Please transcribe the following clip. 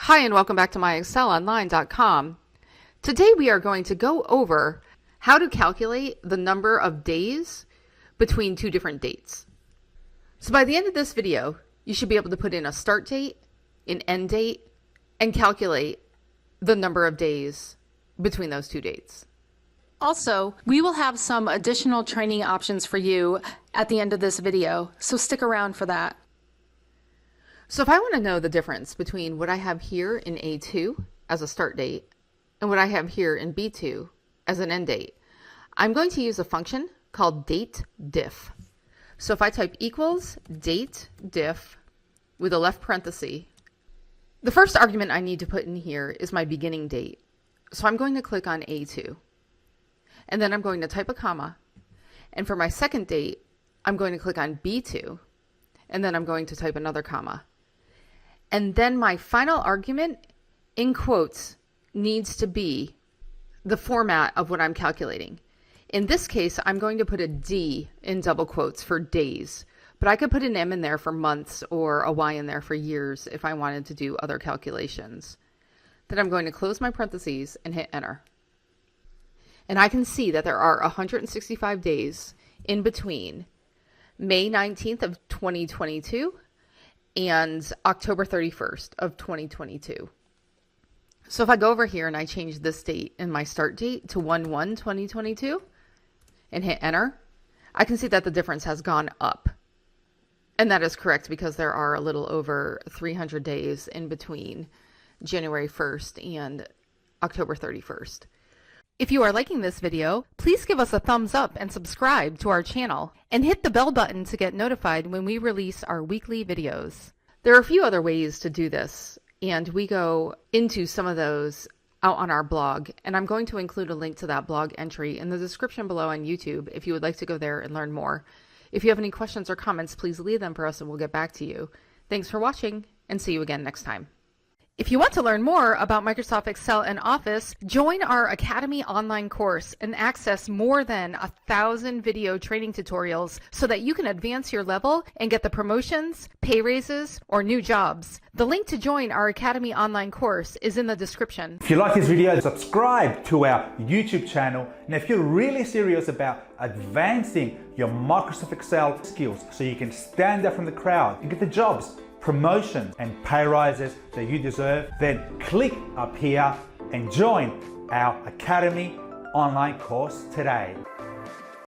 Hi and welcome back to MyExcelOnline.com. Today we are going to go over how to calculate the number of days between two different dates. So by the end of this video, you should be able to put in a start date, an end date, and calculate the number of days between those two dates. Also, we will have some additional training options for you at the end of this video, so stick around for that. So if I want to know the difference between what I have here in A2 as a start date and what I have here in B2 as an end date, I'm going to use a function called DATEDIF. So if I type equals DATEDIF with a left parenthesis, the first argument I need to put in here is my beginning date. So I'm going to click on A2 and then I'm going to type a comma. And for my second date, I'm going to click on B2 and then I'm going to type another comma. And then my final argument in quotes needs to be the format of what I'm calculating. In this case, I'm going to put a D in double quotes for days, but I could put an M in there for months or a Y in there for years if I wanted to do other calculations. Then I'm going to close my parentheses and hit enter. And I can see that there are 165 days in between May 19th of 2022 and October 31st of 2022. So if I go over here and I change this date in my start date to 1/1/2022 and hit enter, I can see that the difference has gone up. And that is correct because there are a little over 300 days in between January 1st and October 31st. If you are liking this video, please give us a thumbs up and subscribe to our channel and hit the bell button to get notified when we release our weekly videos. There are a few other ways to do this, and we go into some of those out on our blog, and I'm going to include a link to that blog entry in the description below on YouTube if you would like to go there and learn more. If you have any questions or comments, please leave them for us and we'll get back to you. Thanks for watching and see you again next time. If you want to learn more about Microsoft Excel and Office, join our Academy online course and access more than 1,000 video training tutorials so that you can advance your level and get the promotions, pay raises, or new jobs. The link to join our Academy online course is in the description. If you like this video, subscribe to our YouTube channel. And if you're really serious about advancing your Microsoft Excel skills so you can stand out from the crowd and get the jobs, promotions and pay rises that you deserve, then click up here and join our Academy online course today.